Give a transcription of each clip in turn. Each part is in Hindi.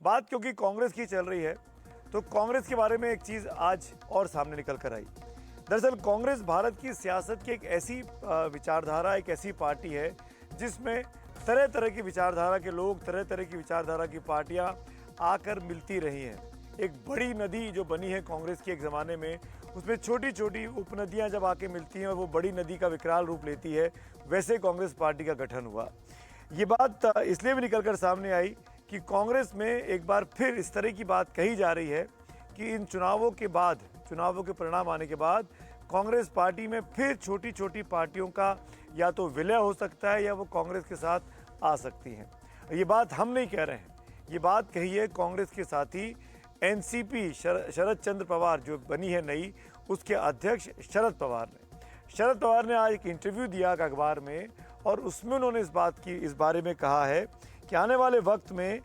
बात क्योंकि कांग्रेस की चल रही है तो कांग्रेस के बारे में एक चीज़ आज और सामने निकल कर आई। दरअसल कांग्रेस भारत की सियासत की एक ऐसी विचारधारा, एक ऐसी पार्टी है जिसमें तरह तरह की विचारधारा के लोग, तरह तरह की विचारधारा की पार्टियां आकर मिलती रही हैं। एक बड़ी नदी जो बनी है कांग्रेस की एक ज़माने में, उसमें छोटी छोटी उपनदियां जब आके मिलती हैं और वो बड़ी नदी का विकराल रूप लेती है, वैसे कांग्रेस पार्टी का गठन हुआ। ये बात इसलिए भी निकल कर सामने आई कि कांग्रेस में एक बार फिर इस तरह की बात कही जा रही है कि इन चुनावों के बाद, चुनावों के परिणाम आने के बाद कांग्रेस पार्टी में फिर छोटी छोटी पार्टियों का या तो विलय हो सकता है या वो कांग्रेस के साथ आ सकती हैं। ये बात हम नहीं कह रहे हैं, ये बात कही है कांग्रेस के साथी एनसीपी शरद चंद्र पवार जो बनी है नई, उसके अध्यक्ष शरद पवार ने। शरद पवार ने आज एक इंटरव्यू दिया अखबार में और उसमें उन्होंने इस बारे में कहा है कि आने वाले वक्त में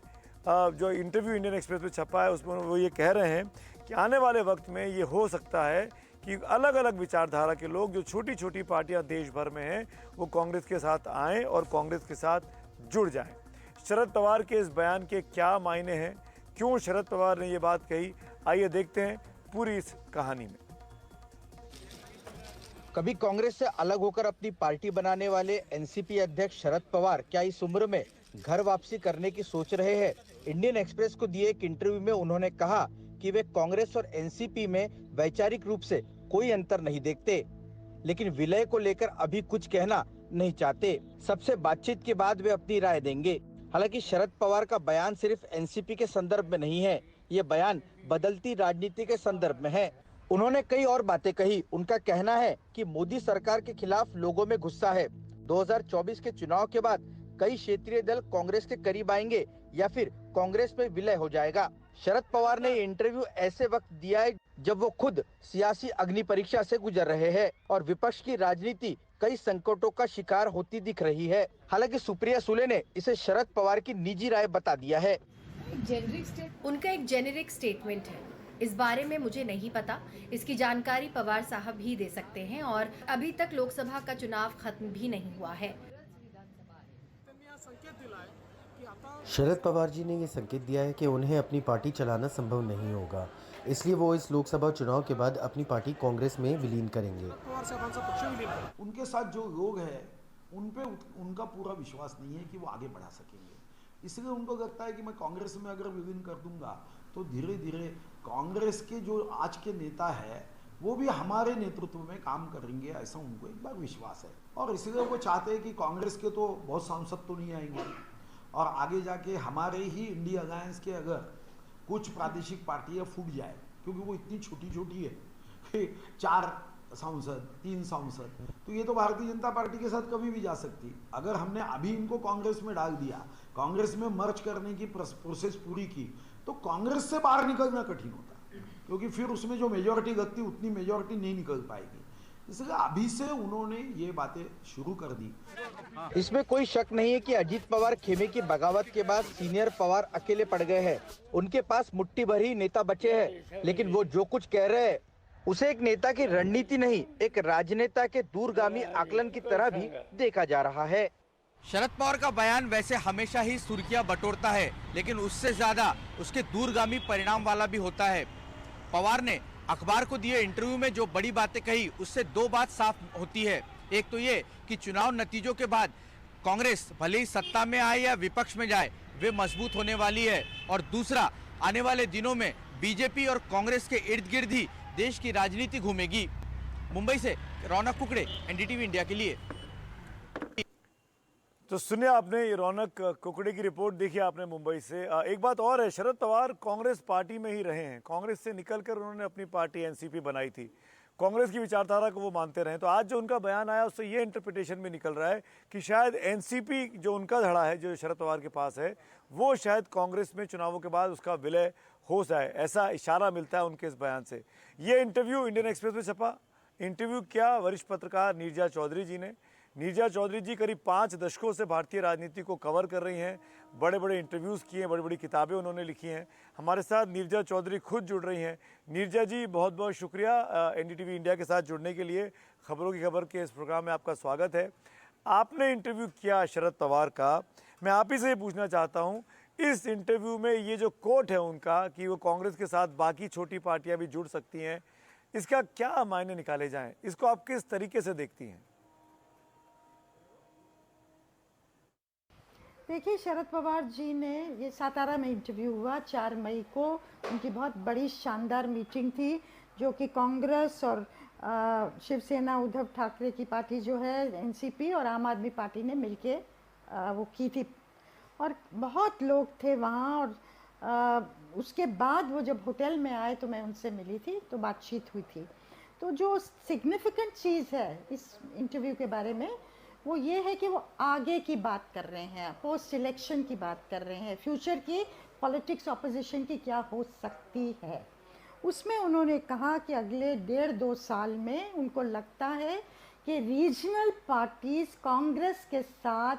जो इंटरव्यू इंडियन एक्सप्रेस में छपा है उसमें वो ये कह रहे हैं कि आने वाले वक्त में ये हो सकता है कि अलग अलग विचारधारा के लोग, जो छोटी छोटी पार्टियां देश भर में हैं, वो कांग्रेस के साथ आएं और कांग्रेस के साथ जुड़ जाएं। शरद पवार के इस बयान के क्या मायने हैं, क्यों शरद पवार ने ये बात कही, आइए देखते हैं पूरी इस कहानी में। कभी कांग्रेस से अलग होकर अपनी पार्टी बनाने वाले एनसीपी अध्यक्ष शरद पवार क्या इस उम्र में घर वापसी करने की सोच रहे हैं? इंडियन एक्सप्रेस को दिए एक इंटरव्यू में उन्होंने कहा कि वे कांग्रेस और एनसीपी में वैचारिक रूप से कोई अंतर नहीं देखते, लेकिन विलय को लेकर अभी कुछ कहना नहीं चाहते। सबसे बातचीत के बाद वे अपनी राय देंगे। हालांकि शरद पवार का बयान सिर्फ एनसीपी के संदर्भ में नहीं है, ये बयान बदलती राजनीति के संदर्भ में है। उन्होंने कई और बातें कही। उनका कहना है कि मोदी सरकार के खिलाफ लोगों में गुस्सा है। 2024 के चुनाव के बाद कई क्षेत्रीय दल कांग्रेस के करीब आएंगे या फिर कांग्रेस में विलय हो जाएगा। शरद पवार ने इंटरव्यू ऐसे वक्त दिया है जब वो खुद सियासी अग्नि परीक्षा से गुजर रहे हैं और विपक्ष की राजनीति कई संकटों का शिकार होती दिख रही है। हालांकि सुप्रिया सुले ने इसे शरद पवार की निजी राय बता दिया है। उनका एक जेनेरिक स्टेटमेंट है, इस बारे में मुझे नहीं पता। इसकी जानकारी पवार साहब ही दे सकते हैं और अभी तक लोकसभा का चुनाव खत्म भी नहीं हुआ है। शरद पवार जी ने ये संकेत दिया है कि उन्हें अपनी पार्टी चलाना संभव नहीं होगा, इसलिए वो इस लोकसभा चुनाव के बाद अपनी पार्टी कांग्रेस में विलीन करेंगे। उनके साथ जो लोग हैं उन पे उनका पूरा विश्वास नहीं है कि वो आगे बढ़ा सकेंगे, इसलिए उनको लगता है कि मैं कांग्रेस में अगर विलीन कर दूंगा तो धीरे धीरे कांग्रेस के जो आज के नेता है वो भी हमारे नेतृत्व में काम करेंगे, ऐसा उनको एक बार विश्वास है। और इसलिए वो चाहते हैं कि कांग्रेस के तो बहुत सांसद तो नहीं आएंगे और आगे जाके हमारे ही इंडिया अलायंस के अगर कुछ प्रादेशिक पार्टियां फूट जाए, क्योंकि वो इतनी छोटी छोटी है कि 4 सांसद 3 सांसद, तो ये तो भारतीय जनता पार्टी के साथ कभी भी जा सकती। अगर हमने अभी इनको कांग्रेस में डाल दिया, कांग्रेस में मर्ज करने की प्रोसेस पूरी की, तो कांग्रेस से बाहर निकलना कठिन होता, क्योंकि फिर उसमें जो मेजॉरिटी लगती उतनी मेजॉरिटी नहीं निकल पाएगी। इसलिए अभी से उन्होंने ये बातें शुरू कर दी। इसमें कोई शक नहीं है कि अजीत पवार खेमे की बगावत के बाद सीनियर पवार अकेले पड़ गए हैं। उनके पास मुट्ठी भर ही नेता बचे हैं, लेकिन वो जो कुछ कह रहे हैं उसे एक नेता की रणनीति नहीं, एक राजनेता के दूरगामी आकलन की तरह भी देखा जा रहा है। शरद पवार का बयान वैसे हमेशा ही सुर्खियां बटोरता है, लेकिन उससे ज्यादा उसके दूरगामी परिणाम वाला भी होता है। पवार ने अखबार को दिए इंटरव्यू में जो बड़ी बातें कही, उससे 2 बात साफ होती है। एक तो ये कि चुनाव नतीजों के बाद कांग्रेस भले ही सत्ता में आए या विपक्ष में जाए, वे मजबूत होने वाली है, और दूसरा, आने वाले दिनों में बीजेपी और कांग्रेस के इर्द गिर्द ही देश की राजनीति घूमेगी। मुंबई से रौनक कुकड़े, एनडीटीवी इंडिया के लिए। तो सुनिए आपने ये रौनक कुकड़े की रिपोर्ट देखी आपने मुंबई से। एक बात और है, शरद पवार कांग्रेस पार्टी में ही रहे हैं, कांग्रेस से निकलकर उन्होंने अपनी पार्टी एनसीपी बनाई थी, कांग्रेस की विचारधारा को वो मानते रहे। तो आज जो उनका बयान आया उससे ये इंटरप्रिटेशन भी निकल रहा है कि शायद एनसीपी जो उनका धड़ा है, जो शरद पवार के पास है, वो शायद कांग्रेस में चुनावों के बाद उसका विलय हो जाए, ऐसा इशारा मिलता है उनके इस बयान से। ये इंटरव्यू इंडियन एक्सप्रेस में छपा। इंटरव्यू किया वरिष्ठ पत्रकार नीरजा चौधरी जी ने। नीरजा चौधरी जी करीब 5 दशकों से भारतीय राजनीति को कवर कर रही हैं, बड़े बड़े इंटरव्यूज़ किए हैं, बड़ी बड़ी किताबें उन्होंने लिखी हैं। हमारे साथ नीरजा चौधरी खुद जुड़ रही हैं। नीरजा जी, बहुत बहुत शुक्रिया एनडीटीवी इंडिया के साथ जुड़ने के लिए। खबरों की खबर के इस प्रोग्राम में आपका स्वागत है। आपने इंटरव्यू किया शरद पवार का, मैं आप ही से ये पूछना चाहता हूँ इस इंटरव्यू में ये जो कोट है उनका कि वो कांग्रेस के साथ बाकी छोटी पार्टियां भी जुड़ सकती हैं, इसका क्या मायने निकाले जाएं? इसको आप किस तरीके से देखती हैं? देखिए, शरद पवार जी ने ये सातारा में इंटरव्यू हुआ 4 मई को, उनकी बहुत बड़ी शानदार मीटिंग थी जो कि कांग्रेस और शिवसेना उद्धव ठाकरे की पार्टी जो है एनसीपी और आम आदमी पार्टी ने मिलके वो की थी और बहुत लोग थे वहाँ। और उसके बाद वो जब होटल में आए तो मैं उनसे मिली थी, तो बातचीत हुई थी। तो जो सिग्निफिकेंट चीज़ है इस इंटरव्यू के बारे में वो ये है कि वो आगे की बात कर रहे हैं, पोस्ट इलेक्शन की बात कर रहे हैं, फ्यूचर की पॉलिटिक्स ऑपोजिशन की क्या हो सकती है। उसमें उन्होंने कहा कि अगले 1.5-2 साल में उनको लगता है कि रीजनल पार्टीज कांग्रेस के साथ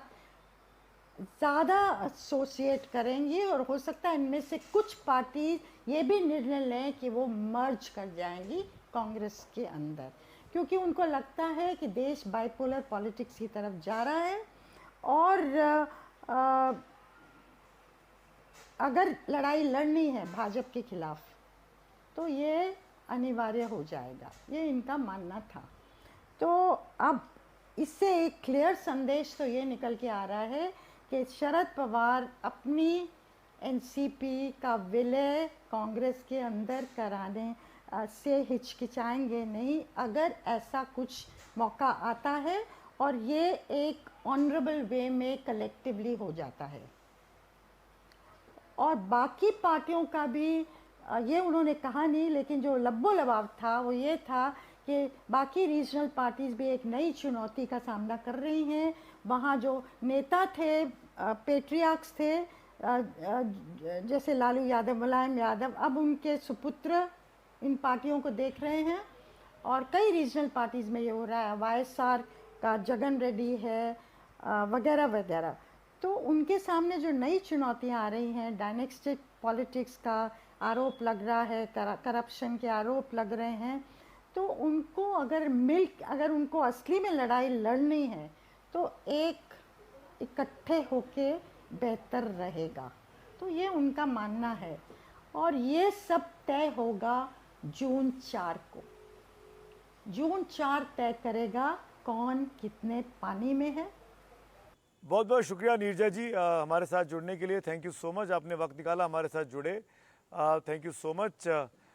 ज़्यादा एसोसिएट करेंगी और हो सकता है इनमें से कुछ पार्टी ये भी निर्णय लें कि वो मर्ज कर जाएंगी कांग्रेस के अंदर, क्योंकि उनको लगता है कि देश बाइपोलर पॉलिटिक्स की तरफ जा रहा है और अगर लड़ाई लड़नी है भाजपा के खिलाफ तो ये अनिवार्य हो जाएगा, ये इनका मानना था। तो अब इससे एक क्लियर संदेश तो ये निकल के आ रहा है कि शरद पवार अपनी एनसीपी का विलय कांग्रेस के अंदर कराने से हिचकिचाएंगे नहीं अगर ऐसा कुछ मौका आता है और ये एक ऑनरेबल वे में कलेक्टिवली हो जाता है। और बाकी पार्टियों का भी ये उन्होंने कहा नहीं, लेकिन जो लब्बो लबाव था वो ये था कि बाकी रीजनल पार्टीज़ भी एक नई चुनौती का सामना कर रही हैं। वहाँ जो नेता थे, पेट्रियार्क्स थे, जैसे लालू यादव, मुलायम यादव, अब उनके सुपुत्र इन पार्टियों को देख रहे हैं और कई रीजनल पार्टीज़ में ये हो रहा है। वाईएसआर का जगन रेड्डी है वगैरह वगैरह। तो उनके सामने जो नई चुनौतियां आ रही हैं, डायनेस्टिक पॉलिटिक्स का आरोप लग रहा है, करप्शन के आरोप लग रहे हैं, तो उनको अगर उनको असली में लड़ाई लड़नी है तो एक इकट्ठे होके बेहतर रहेगा। तो ये उनका मानना है और ये सब तय होगा जून 4 को। जून 4 तय करेगा कौन कितने पानी में है। बहुत बहुत शुक्रिया नीरजा जी हमारे साथ जुड़ने के लिए। थैंक यू सो मच, आपने वक्त निकाला हमारे साथ जुड़े। Thank you so much.